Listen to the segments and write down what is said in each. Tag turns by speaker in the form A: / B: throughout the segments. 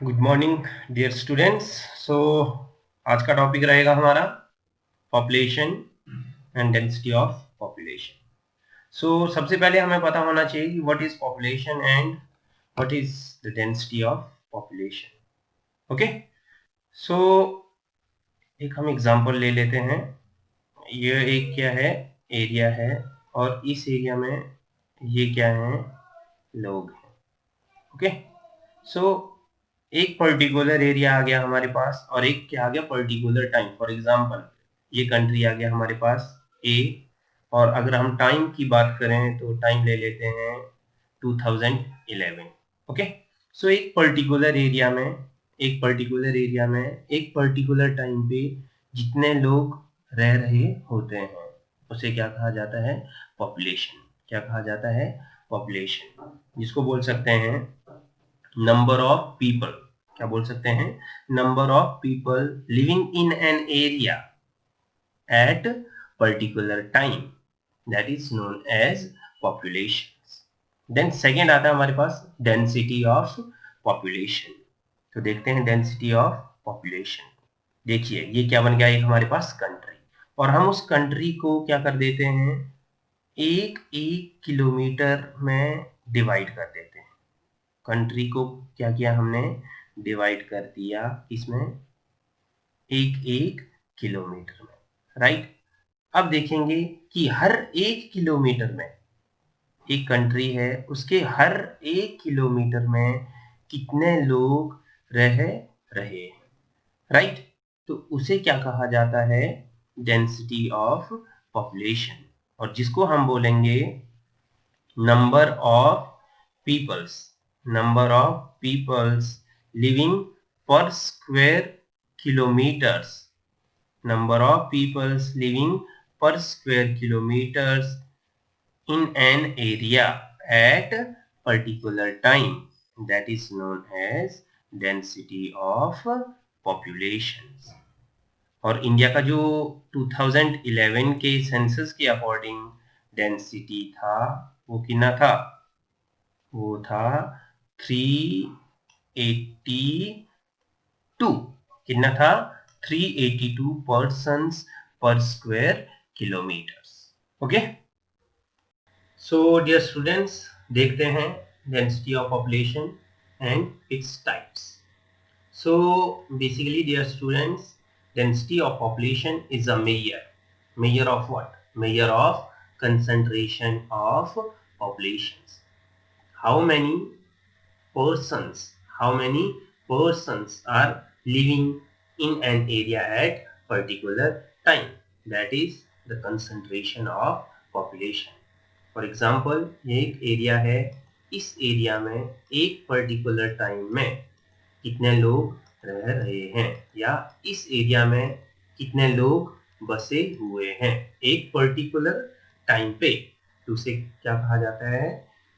A: Good morning dear students. So आज का topic रहेगा हमारा population and density of population. So सबसे पहले हमें पता होना चाहिए कि what is population and what is the density of population. Okay, so एक हम एग्जांपल ले लेते हैं। ये एक क्या है, एरिया है, और इस एरिया में ये क्या है, लोग हैं। ओके, सो एक पर्टिकुलर एरिया आ गया हमारे पास और एक क्या आ गया, पर्टिकुलर टाइम। फॉर एग्जांपल ये कंट्री आ गया हमारे पास ए, और अगर हम टाइम की बात करें तो टाइम ले लेते हैं 2011। ओके, सो एक पर्टिकुलर टाइम पे जितने लोग रह रहे होते हैं उसे क्या कहा जाता है, पॉपुलेशन। क्या कहा जाता है, पॉपुलेशन, जिसको बोल सकते हैं नंबर ऑफ पीपल। क्या बोल सकते हैं, number of people living in an area at particular time, that is known as population. Then second आता है हमारे पास डेंसिटी ऑफ पॉपुलेशन। तो देखते हैं डेंसिटी ऑफ पॉपुलेशन। देखिए ये क्या बन गया, एक हमारे पास कंट्री, और हम उस कंट्री को क्या कर देते हैं, एक एक किलोमीटर में डिवाइड कर देते हैं। कंट्री को क्या किया हमने, डिवाइड कर दिया इसमें एक एक किलोमीटर में, राइट। अब देखेंगे कि हर एक किलोमीटर में, एक कंट्री है उसके हर एक किलोमीटर में कितने लोग रह रहे हैं, राइट। तो उसे क्या कहा जाता है, डेंसिटी ऑफ पॉपुलेशन, और जिसको हम बोलेंगे number of peoples, number of peoples living per square kilometers, number of peoples living per square kilometers in an area at particular time, that is known as density of populations। और India का जो 2011 के census के according density था वो कितना था, वो था 382। कितना था, 382 पर्सन्स पर square kilometres. Okay, so dear students, देखते हैं density of population and its types. So basically, dear students, density of population is a measure. Measure of what? Measure of concentration of populations. How many persons? How many persons are living in an area at particular time? That is the concentration of population. For example, ये एक area है, इस area में एक particular time में कितने लोग रह रहे हैं, या इस एरिया में कितने लोग बसे हुए हैं एक पर्टिकुलर टाइम पे, तो उसे क्या कहा जाता है,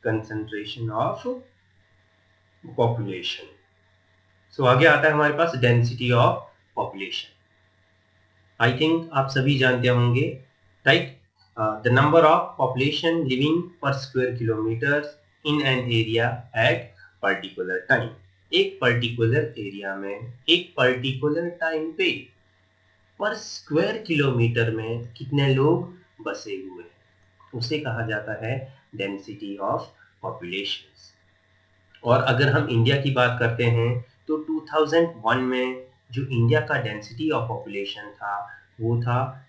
A: कंसंट्रेशन ऑफ पॉपुलेशन। सो आगे आता है हमारे पास density of population. I think आप सभी जानते होंगे, right. The number of population living per square kilometre in an area at particular time. एक पर्टिकुलर एरिया में एक पर्टिकुलर टाइम पे पर स्क्वायर किलोमीटर में कितने लोग बसे हुए हैं उसे कहा जाता है डेंसिटी ऑफ पॉपुलेशन। और अगर हम इंडिया की बात करते हैं तो 2001 में जो इंडिया का डेंसिटी ऑफ पॉपुलेशन था वो था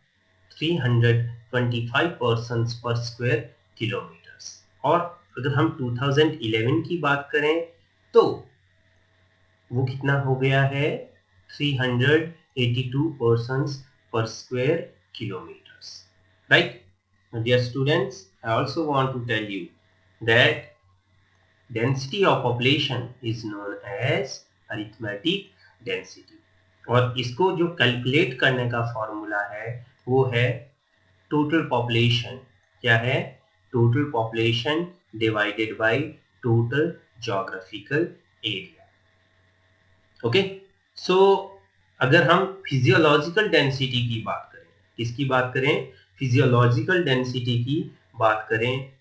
A: 325 पर्सन्स पर स्क्वायर किलोमीटर्स। और अगर हम 2011 की बात करें तो वो कितना हो गया है, 382 persons per square kilometers, right? Now, dear students, I also want to tell you that density of population is known as arithmetic density, और इसको जो कैलकुलेट करने का फॉर्मूला है वो है टोटल पॉपुलेशन। क्या है, total population divided by total geographical area. Okay, so अगर हम फिजियोलॉजिकल डेंसिटी की बात करें, किसकी बात करें, फिजियोलॉजिकल डेंसिटी की बात करें,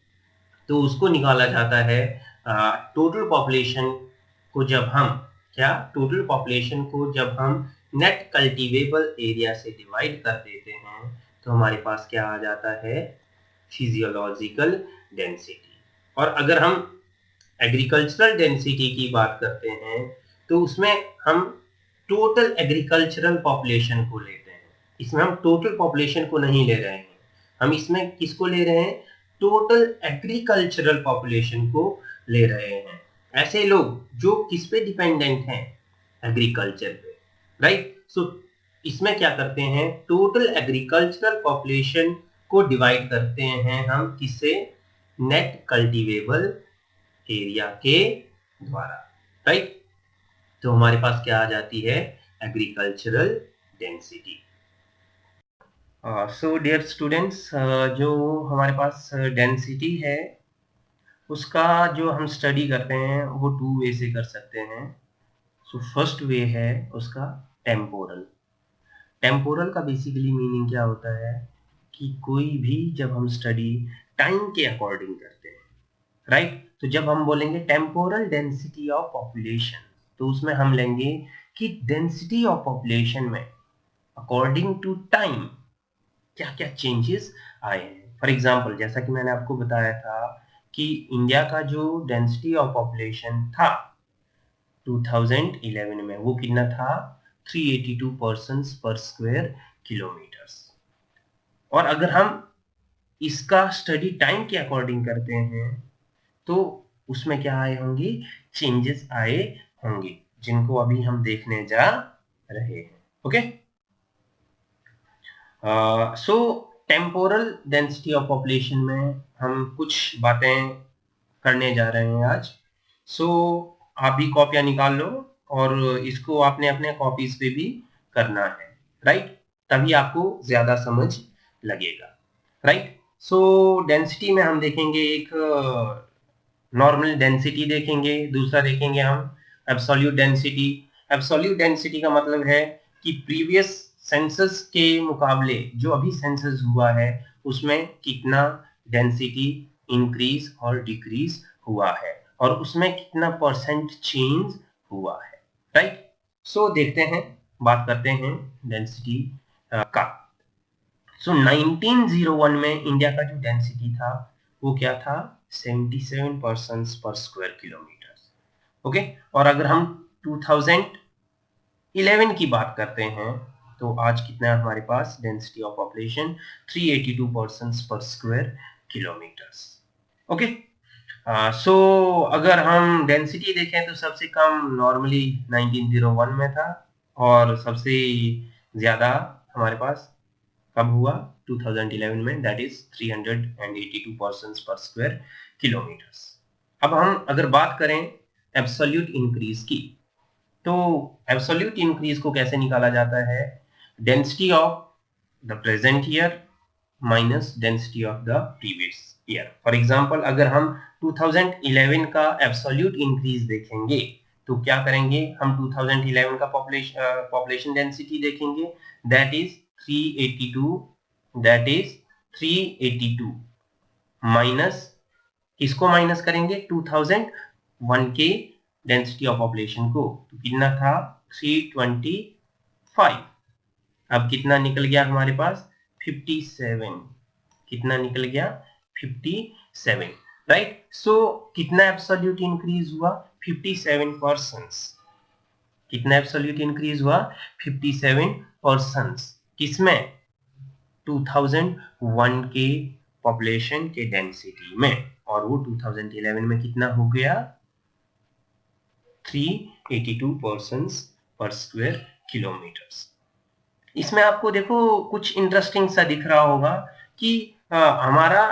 A: तो उसको निकाला जाता है टोटल पॉपुलेशन को जब हम क्या, टोटल पॉपुलेशन को जब हम नेट कल्टीवेबल एरिया से डिवाइड कर देते हैं तो हमारे पास क्या आ जाता है, फिजियोलॉजिकल डेंसिटी। और अगर हम एग्रीकल्चरल डेंसिटी की बात करते हैं तो उसमें हम टोटल एग्रीकल्चरल पॉपुलेशन को लेते हैं। इसमें हम टोटल पॉपुलेशन को नहीं ले रहे हैं, हम इसमें किसको ले रहे हैं, टोटल एग्रीकल्चरल पॉपुलेशन को ले रहे हैं। ऐसे लोग जो किस पे डिपेंडेंट हैं, एग्रीकल्चर पे, राइट। सो इसमें क्या करते हैं, टोटल एग्रीकल्चरल पॉपुलेशन को डिवाइड करते हैं हम किससे, नेट कल्टीवेबल एरिया के द्वारा, राइट। तो हमारे पास क्या आ जाती है, agricultural density. So dear students, जो हमारे पास डेंसिटी है उसका जो हम स्टडी करते हैं वो टू वे से कर सकते हैं। सो फर्स्ट वे है उसका टेम्पोरल। टेम्पोरल का बेसिकली मीनिंग क्या होता है कि कोई भी जब हम स्टडी टाइम के अकॉर्डिंग करते हैं, राइट। तो जब हम बोलेंगे टेम्पोरल डेंसिटी ऑफ पॉपुलेशन तो उसमें हम लेंगे कि डेंसिटी ऑफ पॉपुलेशन में अकॉर्डिंग टू टाइम क्या क्या चेंजेस आए हैं। फॉर एग्जाम्पल जैसा कि मैंने आपको बताया था कि इंडिया का जो डेंसिटी ऑफ पॉपुलेशन था 2011 में वो कितना था, 382 पर्सन्स पर स्क्वायर किलोमीटर्स। और अगर हम इसका स्टडी टाइम के अकॉर्डिंग करते हैं तो उसमें क्या आए होंगे, चेंजेस आए होंगे जिनको अभी हम देखने जा रहे हैं। Okay, so temporal density of population में हम कुछ बातें करने जा रहे हैं आज। सो आप भी कॉपियां निकाल लो और इसको आपने अपने कॉपीज पे भी करना है, राइट। तभी आपको ज्यादा समझ लगेगा, राइट। सो डेंसिटी में हम देखेंगे एक नॉर्मल डेंसिटी देखेंगे, दूसरा देखेंगे हम एब्सोल्यूट डेंसिटी। एब्सोल्यूट डेंसिटी का मतलब है कि प्रीवियस सेंसस के मुकाबले जो अभी सेंसस हुआ है उसमें कितना डेंसिटी इंक्रीज और डिक्रीज हुआ है और उसमें कितना परसेंट चेंज हुआ है, राइट। सो देखते हैं, बात करते हैं डेंसिटी का। सो 1901 में इंडिया का जो डेंसिटी था वो क्या था, 77 पर्सन्स पर स्क्वायर किलोमीटर। ओके, और अगर हम 2011 की बात करते हैं तो आज कितना है हमारे पास डेंसिटी ऑफ पॉपुलेशन, 382 पर्सन्स पर स्क्वायर किलोमीटर्स। ओके, सो अगर हम डेंसिटी देखें तो सबसे कम नॉर्मली 1901 में था और सबसे ज्यादा हमारे पास कब हुआ, 2011 में, दैट इज 382 पर्सन्स पर स्क्वायर किलोमीटर्स। अब हम अगर बात करें एब्सोल्यूट इंक्रीज की तो एब्सोल्यूट इंक्रीज को कैसे निकाला जाता है, density of the present year minus density of the previous year. For example अगर हम 2011 का एब्सोल्यूट इंक्रीज देखेंगे तो क्या करेंगे, हम 2011 का पॉपुलेशन डेंसिटी देखेंगे, that is 382, that is 382 minus, किसको माइनस करेंगे, 2001 के डेंसिटी ऑफ पॉपुलेशन को, तो कितना था 325। अब कितना निकल गया हमारे पास, 57, कितना निकल गया, 57, राइट। सो कितना एब्सोल्यूट इंक्रीज हुआ, 57%। कितना एब्सोल्यूट इंक्रीज हुआ, 57%। किसमें, 2001 के पॉपुलेशन के डेंसिटी में, और वो 2011 में कितना हो गया, 382 पर्सन्स पर स्क्वायर किलोमीटर्स। इसमें आपको देखो कुछ इंटरेस्टिंग सा दिख रहा होगा कि हमारा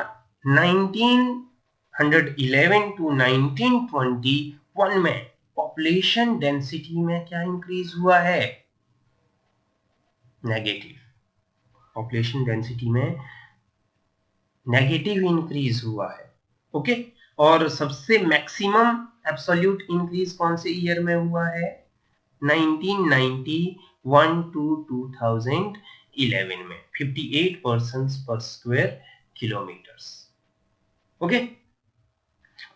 A: 1911 टू 1921 में पॉपुलेशन डेंसिटी में क्या इंक्रीज हुआ है, नेगेटिव। पॉपुलेशन डेंसिटी में नेगेटिव इंक्रीज हुआ है, ओके। और सबसे मैक्सिमम एब्सोल्यूट इंक्रीज कौन से ईयर में हुआ है, 1991 टू 2011 में 58 पर्सन्स पर स्क्वायर किलोमीटर्स, ओके।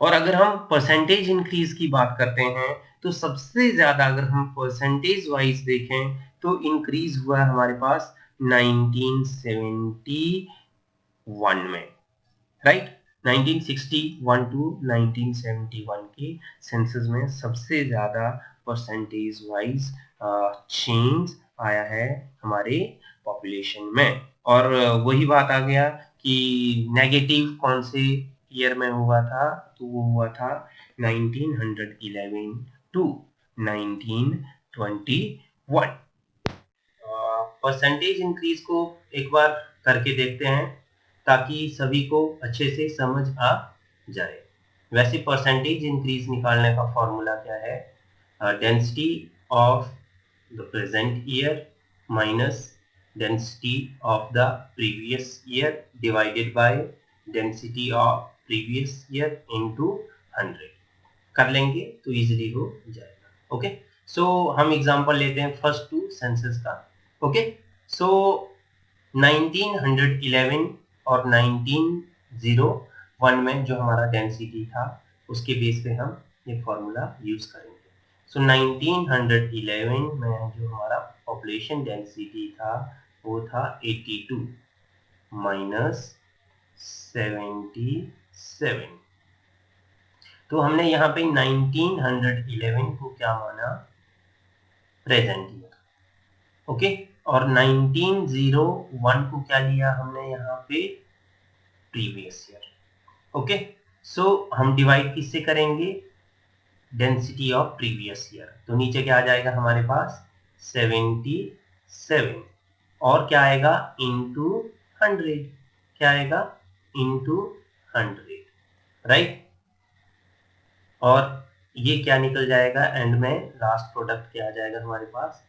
A: और अगर हम परसेंटेज इंक्रीज की बात करते हैं तो सबसे ज्यादा अगर हम परसेंटेज वाइज देखें तो इंक्रीज हुआ है हमारे पास 1971 में, राइट। 1961 टू 1971 के सेंसस में सबसे ज्यादा परसेंटेज वाइज चेंज आया है हमारे पॉपुलेशन में। और वही बात आ गया कि नेगेटिव कौन से ईयर में हुआ था, तो वो हुआ था 1911 टू 1921। परसेंटेज इंक्रीज को एक बार करके देखते हैं ताकि सभी को अच्छे से समझ आ जाए। वैसे परसेंटेज इंक्रीज निकालने का फॉर्मूला क्या है? Density of the present year minus density of the previous year divided by density of previous year into 100 कर लेंगे तो इजीली हो जाएगा। ओके, सो हम एग्जांपल लेते हैं फर्स्ट टू सेंसस का। ओके, सो 1911 और 1901 में जो हमारा डेंसिटी था उसके बेस पे हम ये फॉर्मूला यूज करेंगे। सो 1911 में जो हमारा पॉपुलेशन डेंसिटी था वो था 82 माइनस 77। तो हमने यहाँ पे 1911 को क्या माना? Present year. ओके, और 1901 को क्या लिया हमने यहाँ पे? Previous year. ओके, सो हम डिवाइड किससे करेंगे? Density of previous year. तो नीचे क्या आ जाएगा हमारे पास? 77 और क्या आएगा? इनटू 100। क्या आएगा? Into 100, right. और ये क्या निकल जाएगा एंड में? लास्ट प्रोडक्ट क्या आ जाएगा हमारे पास?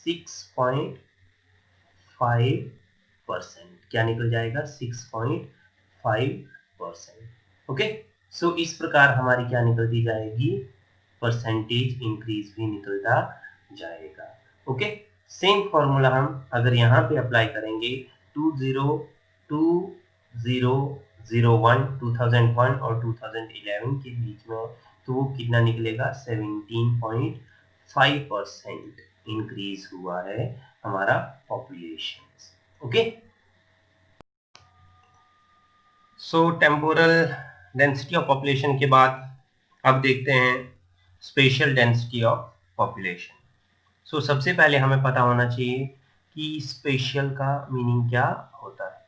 A: 6.5%। क्या निकल जाएगा? 6.5%। ओके, सो इस प्रकार हमारी क्या निकलती जाएगी? परसेंटेज इंक्रीज भी निकलता जाएगा। ओके, सेम फॉर्मूला हम अगर यहाँ पे अप्लाई करेंगे 2001 2001 और 2011 के बीच में, तो वो कितना निकलेगा? 17.5% इंक्रीज हुआ है हमारा population. Okay, so temporal density of population के बाद अब देखते हैं special density of population. So सबसे पहले हमें पता होना चाहिए कि स्पेशल का मीनिंग क्या होता है।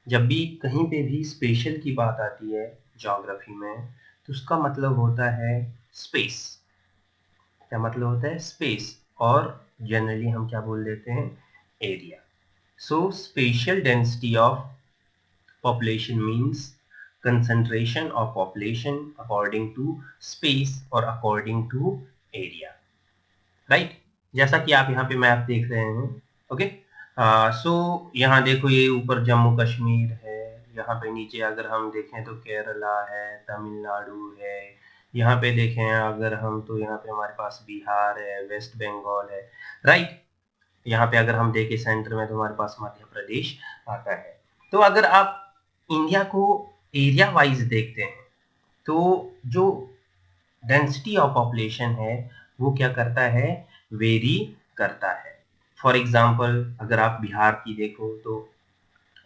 A: जब भी कहीं पे भी स्पेशल की बात आती है ज्योग्राफी में तो उसका मतलब होता है स्पेस। क्या मतलब होता है? स्पेस। और जनरली हम क्या बोल देते हैं? Area. So special density of population means concentration of population according to space or according to area, right? जैसा कि आप यहाँ पे मैप देख रहे हैं। ओके, सो यहाँ देखो ये ऊपर जम्मू कश्मीर है, यहाँ पे नीचे अगर हम देखें तो केरला है, तमिलनाडु है, यहाँ पे देखें अगर हम तो यहाँ पे हमारे पास बिहार है, वेस्ट बंगाल है, राइट। यहाँ पे अगर हम देखें सेंटर में तो हमारे पास मध्य प्रदेश आता है। तो अगर आप इंडिया को एरिया वाइज देखते हैं तो जो डेंसिटी ऑफ पॉपुलेशन है वो क्या करता है? वेरी करता है। फॉर एग्जांपल अगर आप बिहार की देखो तो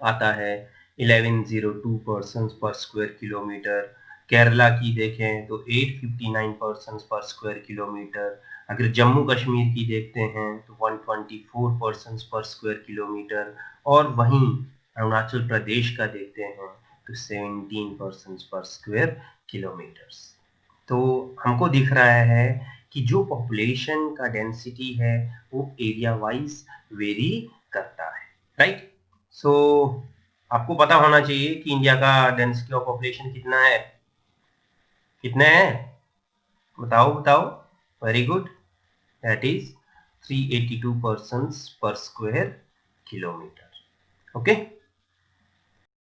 A: आता है 1102 पर्सन्स पर स्क्वायर किलोमीटर। केरला की देखें तो 859 पर्सन्स पर स्क्वायर किलोमीटर। अगर जम्मू कश्मीर की देखते हैं तो 124 पर्सन्स पर स्क्वायर किलोमीटर। और वहीं अरुणाचल प्रदेश का देखते हैं तो 17 पर्सन्स पर स्क्वायर किलोमीटर्स। तो हमको दिख रहा है कि जो पॉपुलेशन का डेंसिटी है वो एरिया वाइज वेरी करता है, राइट। सो आपको पता होना चाहिए कि इंडिया का डेंसिटी ऑफ पॉपुलेशन कितना है? कितने हैं? बताओ बताओ। Very good, that is 382 persons पर square kilometre. Okay,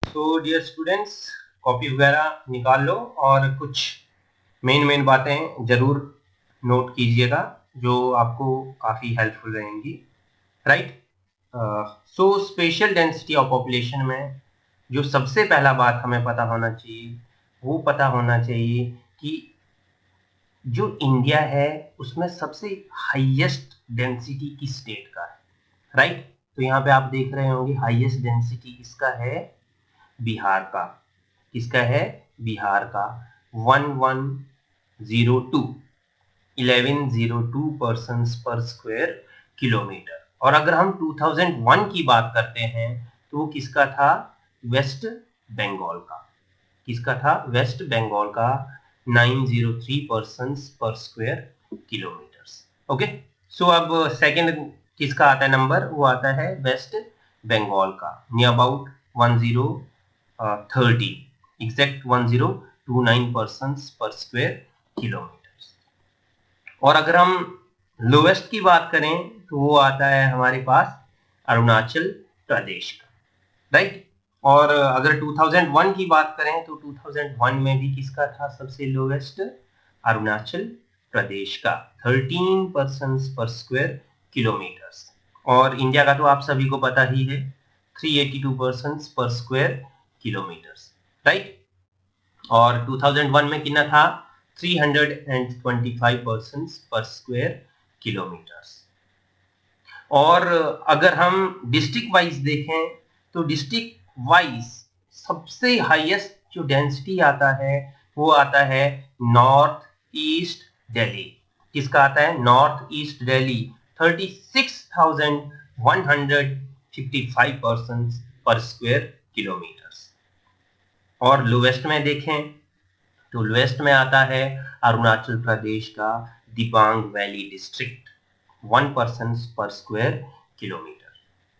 A: so dear students copy वगैरह निकाल लो और कुछ मेन बातें जरूर नोट कीजिएगा जो आपको काफी हेल्पफुल रहेंगी, right. So special density of population में जो सबसे पहला बात हमें पता होना चाहिए वो पता होना चाहिए कि जो इंडिया है उसमें सबसे हाईएस्ट डेंसिटी किस स्टेट का है, राइट। तो यहाँ पे आप देख रहे होंगे हाईएस्ट डेंसिटी किसका है, बिहार का। किसका है, बिहार का। 1102 1102 पर्सन्स पर स्क्वायर किलोमीटर। और अगर हम 2001 की बात करते हैं तो वो किसका था, वेस्ट बंगाल का। किसका था, वेस्ट बंगाल का। 903 पर्सन्स पर स्क्वायर किलोमीटर्स। ओके, सो अब सेकंड किसका आता है नंबर, वो आता है वेस्ट बंगाल का, नियर अबाउट 1030 एग्जैक्ट 1029 पर्सन्स पर स्क्वायर किलोमीटर। और अगर हम लोवेस्ट की बात करें तो वो आता है हमारे पास अरुणाचल प्रदेश का, राइट। और अगर 2001 की बात करें तो 2001 में भी किसका था सबसे लोवेस्ट, अरुणाचल प्रदेश का, 13 पर्सन्स पर स्क्वायर किलोमीटर्स। और इंडिया का तो आप सभी को पता ही है, 382 पर्सन्स पर स्क्वायर किलोमीटर्स, राइट। और 2001 में कितना था, 325 पर्सन्स पर स्क्वायर किलोमीटर्स। और अगर हम डिस्ट्रिक्ट वाइज देखें तो डिस्ट्रिक्ट वाइज सबसे हाईएस्ट जो डेंसिटी आता है वो आता है नॉर्थ ईस्ट दिल्ली। किसका आता है, north east Delhi, 36,155 person per square kilometres. और लोवेस्ट में देखें तो लोवेस्ट में आता है अरुणाचल प्रदेश का Dibang valley district, 1 person per square kilometre.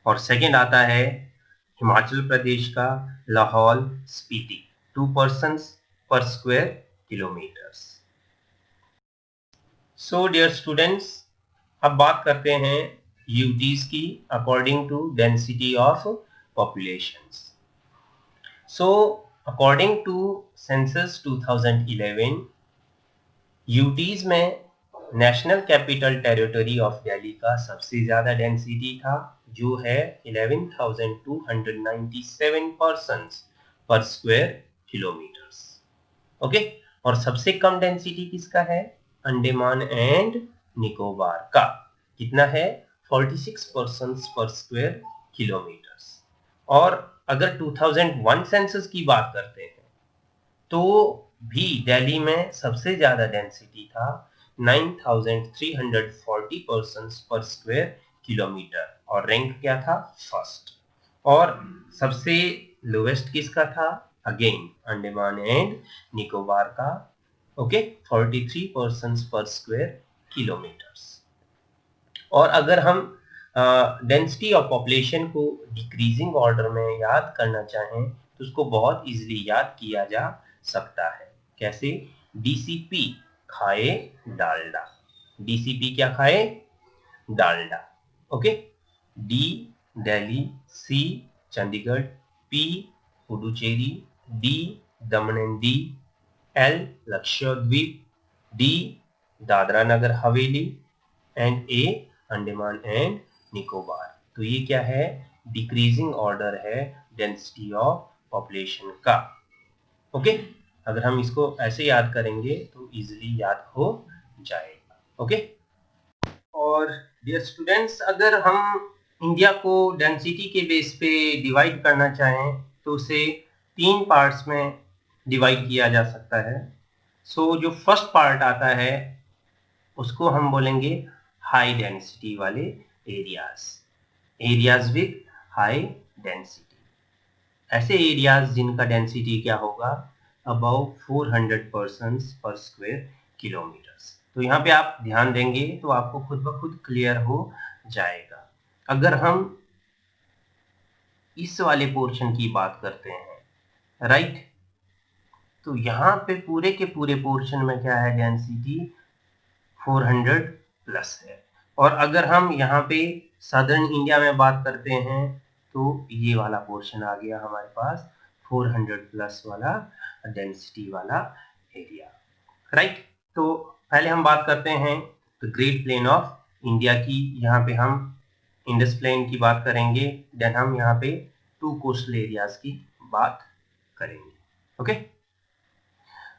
A: और सेकंड आता है हिमाचल प्रदेश का Lahaul Spiti, 2 person per square kilometres. So dear students, अब बात करते हैं यूटीज की according to density of populations. So according to census 2011, UTs में national capital territory of Delhi का सबसे ज्यादा डेंसिटी था, जो है 11,297 पर्सन्स पर स्क्वायर किलोमीटर्स। ओके, और सबसे कम डेंसिटी किसका है, अंडमान एंड निकोबार का। कितना है, 46 पर्सन्स पर स्क्वायर किलोमीटर्स। और अगर 2001 सेंसस की बात करते हैं तो भी दिल्ली में सबसे ज्यादा डेंसिटी था, 9,340 पर्सन्स पर स्क्वायर किलोमीटर, और रैंक क्या था, फर्स्ट। और सबसे लोवेस्ट किसका था, अगेन अंडमान एंड निकोबार का, ओके, 43 पर्सन्स पर स्क्वायर किलोमीटर्स। और अगर हम डेंसिटी ऑफ पॉपुलेशन को डिक्रीजिंग ऑर्डर में याद करना चाहें तो उसको बहुत इजीली याद किया जा सकता है। कैसे, डीसीपी खाए डालडा। डीसीपी क्या खाए, Dalda. Okay, D Delhi, C Chandigarh, P Puducherry, D Daman and Diu, L Lakshadweep, D Dadra Nagar Haveli, and A Andaman and Nicobar. तो ये क्या है, डिक्रीजिंग ऑर्डर है डेंसिटी ऑफ पॉपुलेशन का। ओके, अगर हम इसको ऐसे याद करेंगे तो इजीली याद हो जाएगा। ओके, और डियर स्टूडेंट्स, अगर हम इंडिया को डेंसिटी के बेस पे डिवाइड करना चाहें तो उसे 3 पार्ट्स में डिवाइड किया जा सकता है। सो जो फर्स्ट पार्ट आता है उसको हम बोलेंगे हाई डेंसिटी वाले areas, areas with high density. ऐसे एरियाज जिनका डेंसिटी क्या होगा, अबाउ 400 पर्सन्स पर स्क्वायर किलोमीटर्स। तो यहाँ पे आप ध्यान देंगे तो आपको खुद ब खुद क्लियर हो जाएगा। अगर हम इस वाले पोर्शन की बात करते हैं, राइट, तो यहाँ पे पूरे के पूरे पोर्शन में क्या है, डेंसिटी 400 प्लस है। और अगर हम यहाँ पे सदर्न इंडिया में बात करते हैं तो ये वाला पोर्शन आ गया हमारे पास 400 प्लस वाला डेंसिटी वाला एरिया, राइट। तो पहले हम बात करते हैं the great plain of India की। यहाँ पे हम इंडस प्लेन की बात करेंगे, देन हम यहाँ पे 2 कोस्टल एरियाज की बात करेंगे। ओके,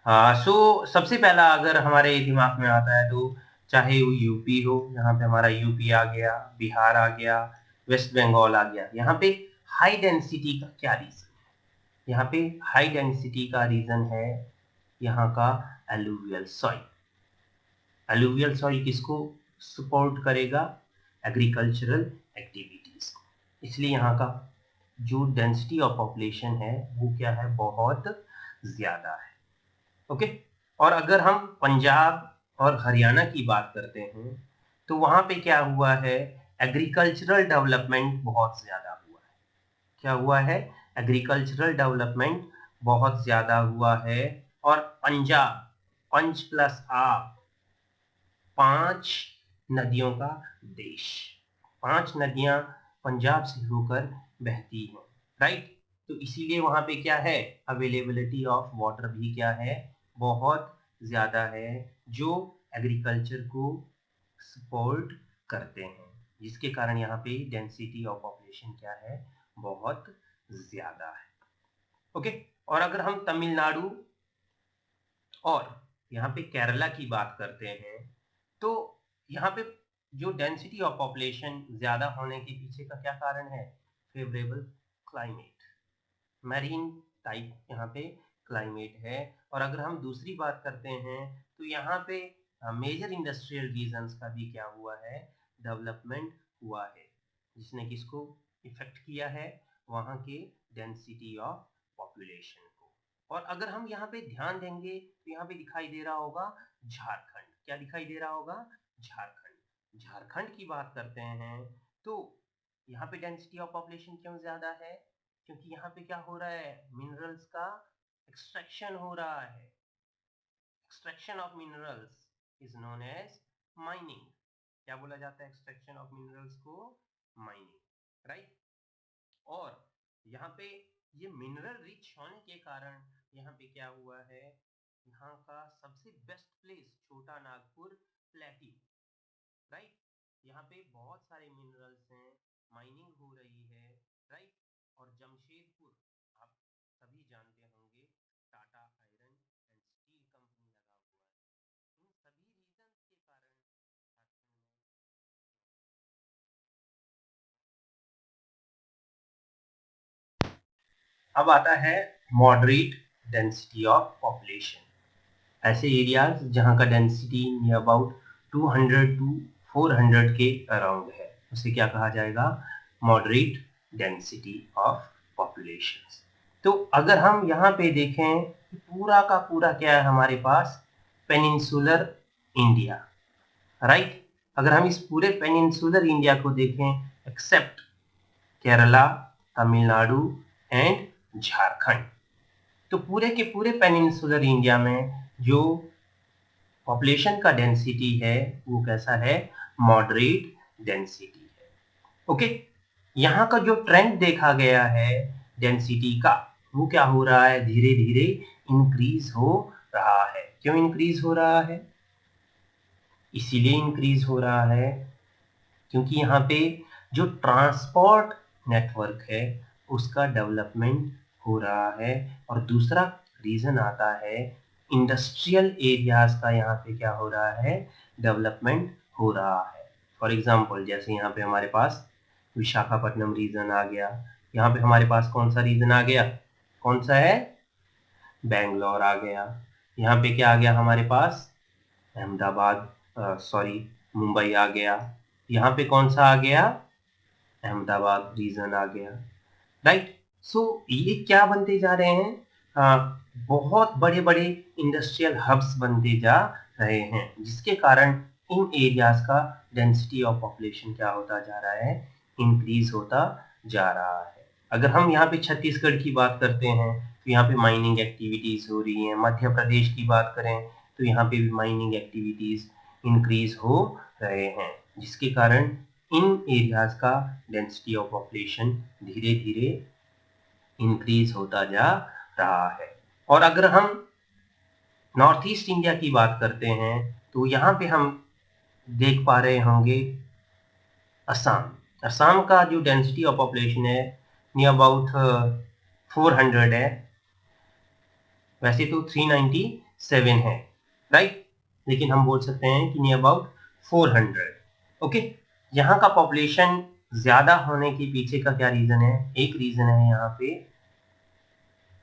A: सो सबसे पहला अगर हमारे दिमाग में आता है तो चाहे वो यूपी हो, यहाँ पे हमारा यूपी आ गया, बिहार आ गया, वेस्ट बंगाल आ गया। यहाँ पे हाई डेंसिटी का क्या रीजन है? यहाँ पे हाई डेंसिटी का रीजन है यहाँ का एलुवियल सॉइल। एलुवियल सॉइल किसको सपोर्ट करेगा? एग्रीकल्चरल एक्टिविटीज को। इसलिए यहाँ का जो डेंसिटी ऑफ पॉपुलेशन है वो क्या है? बहुत ज्यादा है। ओके। और अगर हम पंजाब और हरियाणा की बात करते हैं तो वहां पे क्या हुआ है? एग्रीकल्चरल डेवलपमेंट बहुत ज्यादा हुआ है। क्या हुआ है? एग्रीकल्चरल डेवलपमेंट बहुत ज्यादा हुआ है। और पंजाब, पंच प्लस आप, 5 नदियों का देश। 5 नदियां पंजाब से होकर बहती हैं, राइट? तो इसीलिए वहां पे क्या है? अवेलेबिलिटी ऑफ वाटर भी क्या है? बहुत ज्यादा है, जो एग्रीकल्चर को सपोर्ट करते हैं, जिसके कारण यहाँ पे डेंसिटी ऑफ पॉपुलेशन क्या है? बहुत ज्यादा है। ओके। और अगर हम तमिलनाडु और यहाँ पे केरला की बात करते हैं तो यहाँ पे जो डेंसिटी ऑफ पॉपुलेशन ज्यादा होने के पीछे का क्या कारण है? फेवरेबल क्लाइमेट, मैरीन टाइप यहाँ पे क्लाइमेट है। और अगर हम दूसरी बात करते हैं तो यहाँ पे मेजर इंडस्ट्रियल रीजन्स का भी क्या हुआ है? डेवलपमेंट हुआ है, जिसने किसको इफेक्ट किया है? वहाँ के डेंसिटी ऑफ पॉपुलेशन को। और अगर हम यहाँ पे ध्यान देंगे तो यहाँ पे दिखाई दे रहा होगा झारखंड। क्या दिखाई दे रहा होगा? झारखंड। झारखंड की बात करते हैं तो यहाँ पे डेंसिटी ऑफ पॉपुलेशन क्यों ज्यादा है? क्योंकि यहाँ पे क्या हो रहा है? मिनरल्स का एक्सट्रैक्शन हो रहा है। Extraction of minerals is known as mining. क्या बोला जाता है एक्सट्रैक्शन ऑफ मिनरल्स को? Mining, right? और यहाँ पे ये मिनरल रिच होने के कारण यहाँ पे क्या हुआ है? यहाँ का सबसे बेस्ट प्लेस छोटा नागपुर प्लेट्यू, राइट? यहाँ पे बहुत सारे मिनरल्स हैं, माइनिंग हो रही है, राइट? और जमशेदपुर, आप सभी जानते होंगे, Tata iron and steel company लगा हुआ है। इन सभी रीजंस के कारण झारखंड में। अब आता है मॉडरेट डेंसिटी ऑफ पॉपुलेशन। ऐसे एरियाज जहां का डेंसिटी नियर अबाउट 200 टू 400 के अराउंड है, उसे क्या कहा जाएगा? Moderate density of population. तो अगर हम यहाँ पे देखें कि पूरा का पूरा क्या है हमारे पास? Peninsular India, right? अगर हम इस पूरे पेनिनसुलर इंडिया को देखें एक्सेप्ट केरला, तमिलनाडु एंड झारखंड, तो पूरे के पूरे पेनिनसुलर इंडिया में जो पॉपुलेशन का डेंसिटी है वो कैसा है? मॉडरेट डेंसिटी है। ओके। यहाँ का जो ट्रेंड देखा गया है डेंसिटी का, वो क्या हो रहा है? धीरे धीरे इंक्रीज हो रहा है। क्यों इंक्रीज हो रहा है? इसीलिए इंक्रीज हो रहा है क्योंकि यहाँ पे जो ट्रांसपोर्ट नेटवर्क है उसका डेवलपमेंट हो रहा है। और दूसरा रीजन आता है इंडस्ट्रियल एरियाज का, यहाँ पे क्या हो रहा है? डेवलपमेंट हो रहा है। फॉर एग्जांपल जैसे यहाँ पे हमारे पास विशाखापट्टनम रीजन आ गया, यहाँ पे हमारे पास कौन सा रीजन आ गया? कौन सा है? बैंगलोर आ गया। यहाँ पे क्या आ गया हमारे पास? अहमदाबाद, सॉरी, मुंबई आ गया। यहाँ पे कौन सा आ गया? अहमदाबाद रीजन आ गया, राइट? सो ये क्या बनते जा रहे हैं? बहुत बड़े बड़े इंडस्ट्रियल हब्स बनते जा रहे हैं, जिसके कारण इन एरियाज का डेंसिटी ऑफ पॉपुलेशन क्या होता जा रहा है? इंक्रीज होता जा रहा है। अगर हम यहाँ पे छत्तीसगढ़ की बात करते हैं तो यहाँ पे माइनिंग एक्टिविटीज हो रही हैं। मध्य प्रदेश की बात करें तो यहाँ पे भी माइनिंग एक्टिविटीज इंक्रीज हो रहे हैं, जिसके कारण इन एरियाज का डेंसिटी ऑफ पॉपुलेशन धीरे धीरे इंक्रीज होता जा रहा है। और अगर हम नॉर्थ ईस्ट इंडिया की बात करते हैं तो यहाँ पे हम देख पा रहे होंगे असम। असम का जो डेंसिटी ऑफ पॉपुलेशन है नियर अबाउट 400 है। वैसे तो 390 7 है, राइट, लेकिन हम बोल सकते हैं कि नियर अबाउट 400। ओके, यहाँ का पॉपुलेशन ज्यादा होने के पीछे का क्या रीजन है? एक रीजन है यहाँ पे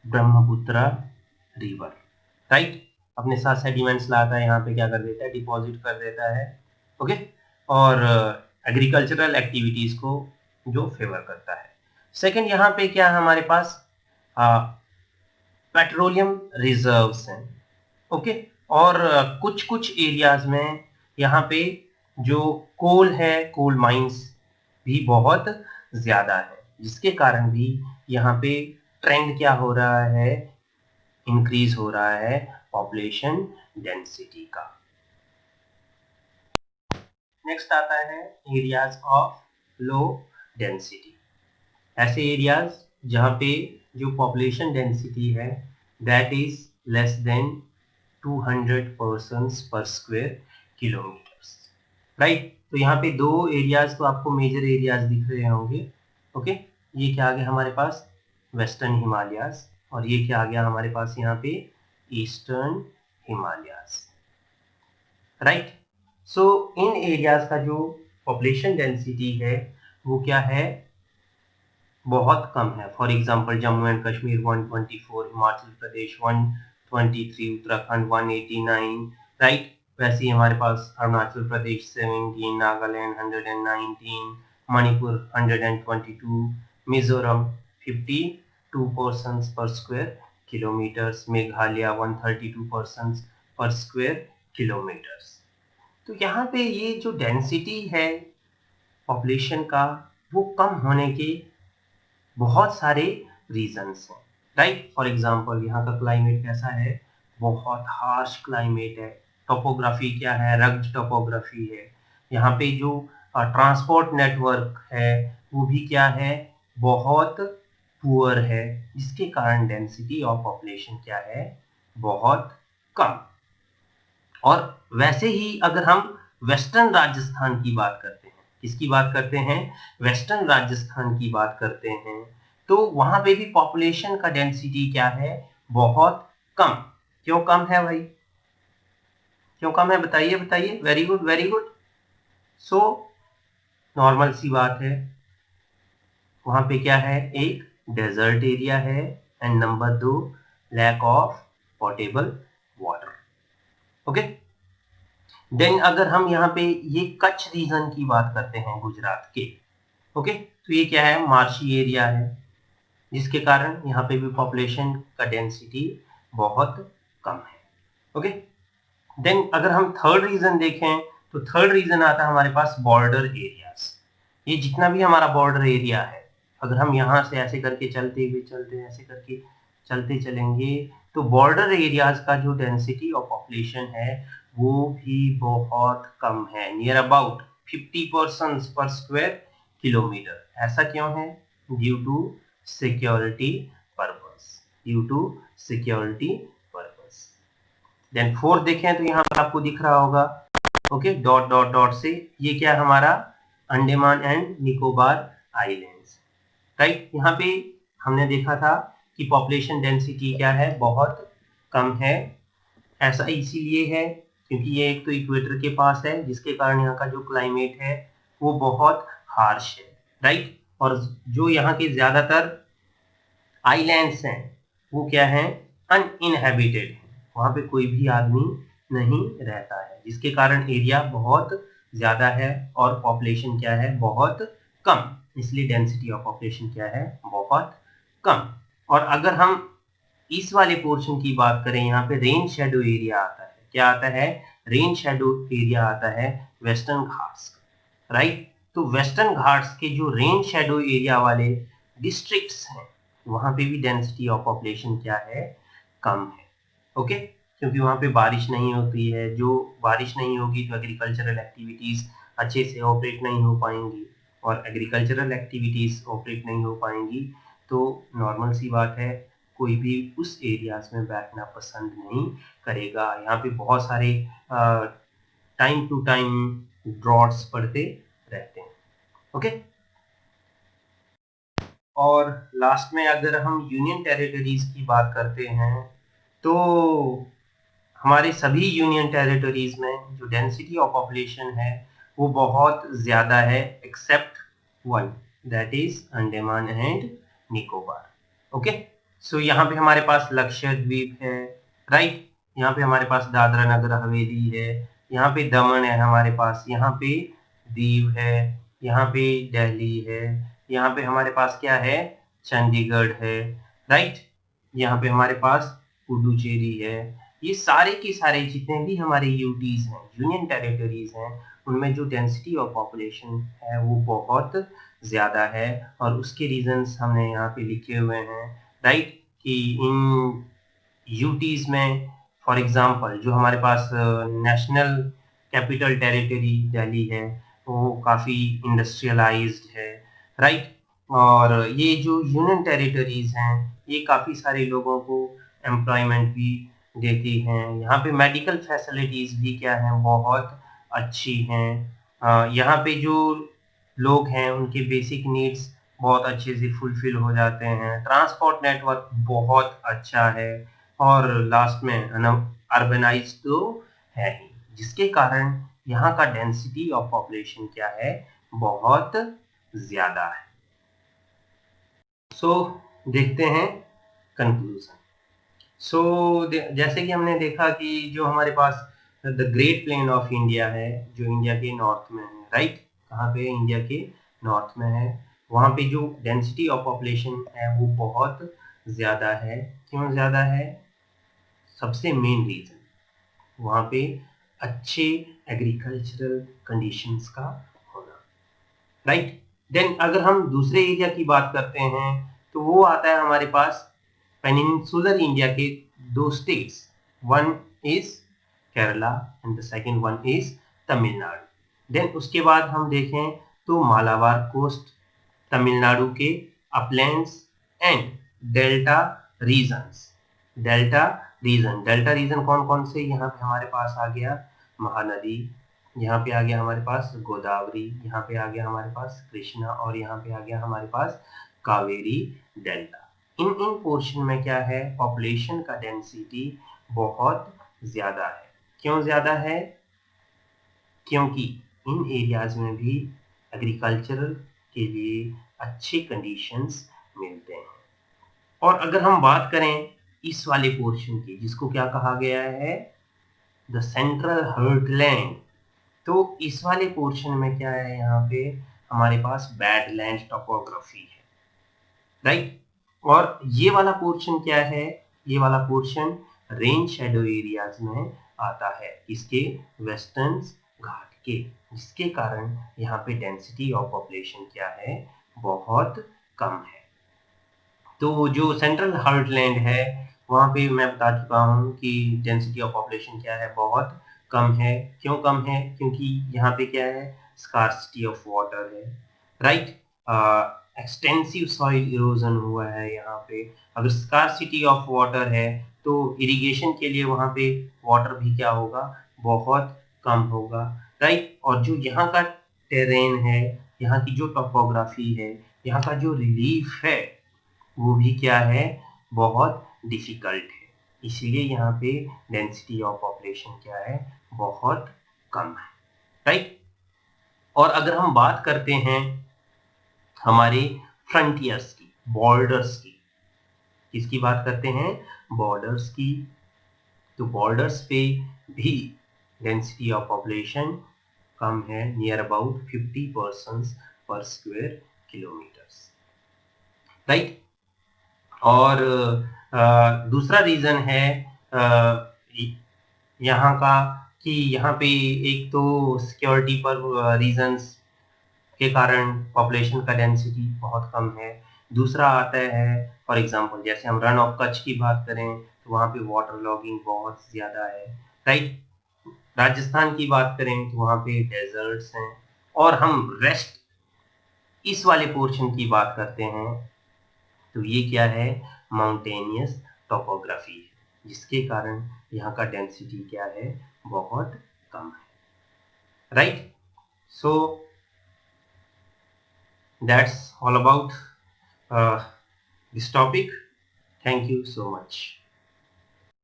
A: ब्रह्मपुत्र रिवर, राइट, अपने साथ सेडिमेंट्स लाता है, यहाँ पे क्या कर देता है? डिपॉजिट कर देता है। ओके, और एग्रीकल्चरल एक्टिविटीज को जो फेवर करता है। सेकंड, यहाँ पे क्या है हमारे पास? पेट्रोलियम रिजर्व्स हैं। ओके, और कुछ कुछ एरियाज में यहाँ पे जो कोल है, कोल माइंस भी बहुत ज्यादा है, जिसके कारण भी यहाँ पे ट्रेंड क्या हो रहा है? इंक्रीज हो रहा है पॉपुलेशन डेंसिटी का। नेक्स्ट आता है एरियाज ऑफ लो डेंसिटी। ऐसे एरियाज जहाँ पे जो पॉपुलेशन डेंसिटी है that is less than 200 persons पर स्क्वायर किलोमीटर्स, राइट। तो यहाँ पे दो एरियाज तो आपको मेजर एरियाज दिख रहे होंगे। ओके, ये क्या आ गया हमारे पास? वेस्टर्न हिमालयाज, और ये क्या आ गया हमारे पास यहाँ पे? Eastern Himalayas, right. So in areas का जो पॉपुलेशन डेंसिटी है वो क्या है? बहुत कम है। For example Jammu and Kashmir 124, Himachal Pradesh 123, Uttarakhand 189, right. वैसे ही हमारे पास अरुणाचल प्रदेश 17, नागालैंड 119, मणिपुर 122, मिजोरम 52 पर्सन्स पर स्क्वायर किलोमीटर्स, मेघालय 132 पर्सन्स पर स्क्वायर किलोमीटर्स। तो यहाँ पे ये जो डेंसिटी है पॉपुलेशन का वो कम होने के बहुत सारे रीजंस हैं, राइट। फॉर एग्जांपल यहाँ का क्लाइमेट कैसा है? बहुत हार्श क्लाइमेट है। टोपोग्राफी क्या है? रग्ड टोपोग्राफी है। यहाँ पे जो ट्रांसपोर्ट नेटवर्क है वो भी क्या है? बहुत पुअर है, जिसके कारण डेंसिटी ऑफ पॉपुलेशन क्या है? बहुत कम। और वैसे ही अगर हम वेस्टर्न राजस्थान की बात करते हैं, किसकी बात करते हैं? वेस्टर्न राजस्थान की बात करते हैं, तो वहां पे भी पॉपुलेशन का डेंसिटी क्या है? बहुत कम। क्यों कम है भाई? क्यों कम है? बताइए बताइए। Very good, very good. So normal सी बात है, वहां पे क्या है? एक डेजर्ट एरिया है, and number 2 lack of portable water. Okay, then अगर हम यहाँ पे ये कच्छ रीजन की बात करते हैं गुजरात के, ओके, तो ये क्या है? मार्शी एरिया है, जिसके कारण यहाँ पे भी पॉपुलेशन का डेंसिटी बहुत कम है। ओके, देन अगर हम थर्ड रीजन देखें तो थर्ड रीजन आता है हमारे पास बॉर्डर एरियाज। ये जितना भी हमारा बॉर्डर एरिया है, अगर हम यहाँ से ऐसे करके चलते हुए चलते ऐसे करके चलते चलेंगे तो बॉर्डर एरियाज का जो डेंसिटी ऑफ पॉपुलेशन है वो भी बहुत कम है, नियर अबाउट 50% पर स्क्वायर किलोमीटर। ऐसा क्यों है? Due to security purpose, due to security purpose. Then fourth देखें तो यहाँ पर आपको दिख रहा होगा, ओके, डॉट डॉट डॉट से, ये क्या है हमारा? Andaman and Nicobar islands, right. यहाँ पे हमने देखा था कि पॉपुलेशन डेंसिटी क्या है? बहुत कम है। ऐसा इसीलिए है क्योंकि ये एक तो इक्वेटर के पास है, जिसके कारण यहाँ का जो क्लाइमेट है वो बहुत हार्श है, राइट। और जो यहाँ के ज्यादातर आइलैंड्स हैं वो क्या है? अनइनहेबिटेड है, वहां पे कोई भी आदमी नहीं रहता है, जिसके कारण एरिया बहुत ज्यादा है और पॉपुलेशन क्या है? बहुत कम। इसलिए डेंसिटी ऑफ पॉपुलेशन क्या है? बहुत कम। और अगर हम इस वाले पोर्शन की बात करें, यहाँ पे रेन शेडो एरिया आता है। क्या आता है? रेन शेडो एरिया आता है वेस्टर्न घाट्स का, राइट। तो वेस्टर्न घाट्स के जो रेन शेडो एरिया वाले डिस्ट्रिक्ट्स हैं वहां पे भी डेंसिटी ऑफ पॉपुलेशन क्या है? कम है। ओके, क्योंकि वहां पे बारिश नहीं होती है, जो बारिश नहीं होगी तो एग्रीकल्चरल एक्टिविटीज अच्छे से ऑपरेट नहीं हो पाएंगी, और एग्रीकल्चरल एक्टिविटीज ऑपरेट नहीं हो पाएंगी तो नॉर्मल सी बात है कोई भी उस एरियाज में बैठना पसंद नहीं करेगा। यहाँ पे बहुत सारे टाइम टू टाइम ड्रॉट्स पड़ते रहते हैं। ओके, और लास्ट में अगर हम यूनियन टेरिटरीज की बात करते हैं तो हमारे सभी यूनियन टेरिटरीज में जो डेंसिटी ऑफ पॉपुलेशन है वो बहुत ज़्यादा है, except one, that is Andaman and Nicobar. Okay, so यहाँ पे हमारे पास लक्षद्वीप है, राइट, यहाँ पे हमारे पास दादरा नगर हवेली है, यहाँ पे दमन है हमारे पास, यहाँ पे दीव है, यहाँ पे दिल्ली है, यहाँ पे हमारे पास क्या है, चंडीगढ़ है, राइट, यहाँ पे हमारे पास पुडुचेरी है। ये सारे के सारे जितने भी हमारे यूटीज हैं, यूनियन टेरिटरीज हैं, उनमें जो डेंसिटी ऑफ पॉपुलेशन है वो बहुत ज़्यादा है, और उसके रीजंस हमने यहाँ पे लिखे हुए हैं, राइट, कि इन यूटीज में फॉर एग्जांपल जो हमारे पास नेशनल कैपिटल टेरिटरी दिल्ली है वो काफ़ी इंडस्ट्रियलाइज्ड है, राइट, और ये जो यूनियन टेरिटरीज हैं ये काफ़ी सारे लोगों को एम्प्लॉयमेंट भी देती हैं। यहाँ पे मेडिकल फैसिलिटीज़ भी क्या हैं, बहुत अच्छी हैं। यहाँ पे जो लोग हैं उनके बेसिक नीड्स बहुत अच्छे से फुलफिल हो जाते हैं, ट्रांसपोर्ट नेटवर्क बहुत अच्छा है, और लास्ट में अर्बनाइज तो है ही, जिसके कारण यहाँ का डेंसिटी ऑफ पॉपुलेशन क्या है, बहुत ज़्यादा है। सो देखते हैं कंक्लूजन। सो जैसे कि हमने देखा कि जो हमारे पास the great plain of India है, जो इंडिया के नॉर्थ में है, राइट, कहाँ पे, इंडिया के नॉर्थ में है, वहाँ पे जो डेंसिटी ऑफ पॉपुलेशन है वो बहुत ज़्यादा है। क्यों ज़्यादा है? सबसे मेन रीज़न वहाँ पे अच्छे एग्रीकल्चरल कंडीशंस का होना, राइट। देन अगर हम दूसरे एरिया की बात करते हैं तो वो आता है हमारे पास पेनिनसुलर इंडिया के दो states, one is Kerala and the second one is Tamil Nadu. Then उसके बाद हम देखें तो मालाबार कोस्ट, तमिलनाडु के uplands and delta regions. Delta delta region कौन कौन से, यहाँ पे हमारे पास आ गया महानदी, यहाँ पे आ गया हमारे पास गोदावरी, यहाँ पे आ गया हमारे पास कृष्णा, और यहाँ पे आ गया हमारे पास कावेरी डेल्टा। इन इन पोर्शन में क्या है, पॉपुलेशन का डेंसिटी बहुत ज्यादा है। क्यों ज्यादा है? क्योंकि इन एरियाज में भी एग्रीकल्चरल के लिए अच्छे कंडीशंस मिलते हैं। और अगर हम बात करें इस वाले पोर्शन की, जिसको क्या कहा गया है, द सेंट्रल हर्टलैंड, तो इस वाले पोर्शन में क्या है, यहाँ पे हमारे पास बैडलैंड टोपोग्राफी है, राइट। और ये वाला पोर्शन क्या है, ये वाला पोर्शन रेन शेडो एरियाज में आता है, इसके वेस्टर्न घाट के, जिसके कारण यहाँ पे डेंसिटी ऑफ पॉपुलेशन क्या है, बहुत कम है। तो जो सेंट्रल हार्टलैंड है वहाँ पे मैं बता चुका हूँ कि डेंसिटी ऑफ पॉपुलेशन क्या है, बहुत कम है। क्यों कम है? क्योंकि यहाँ पे क्या है, स्कार्सिटी ऑफ वाटर है, राइट, एक्सटेंसिव सॉइल इरोजन हुआ है यहाँ पे। अगर स्कार्सिटी ऑफ वाटर है तो इरिगेशन के लिए वहाँ पे वाटर भी क्या होगा, बहुत कम होगा, राइट। और जो यहाँ का टेरेन है, यहाँ की जो टोपोग्राफी है, यहाँ का जो रिलीफ है वो भी क्या है, बहुत डिफिकल्ट है, इसलिए यहाँ पे डेंसिटी ऑफ पॉपुलेशन क्या है, बहुत कम है, राइट। और अगर हम बात करते हैं हमारे फ्रंटियर्स की, बॉर्डर्स की, किसकी बात करते हैं, बॉर्डर्स की, तो बॉर्डर्स पे भी डेंसिटी ऑफ पॉपुलेशन कम है, नियर अबाउट 50% पर स्क्वायर किलोमीटर्स, राइट। और दूसरा रीजन है यहाँ का, कि यहाँ पे एक तो सिक्योरिटी पर रीजंस के कारण पॉपुलेशन का डेंसिटी बहुत कम है। दूसरा आता है फॉर एग्जांपल, जैसे हम रन ऑफ कच्छ की बात करें तो वहाँ पे वाटर लॉगिंग बहुत ज़्यादा है, राइट। राजस्थान की बात करें तो वहाँ पे डेजर्ट्स हैं। और हम रेस्ट इस वाले पोर्शन की बात करते हैं तो ये क्या है, माउंटेनियस टोपोग्राफी है, जिसके कारण यहाँ का डेंसिटी क्या है, बहुत कम है, right. So that's all about this topic. Thank you so much.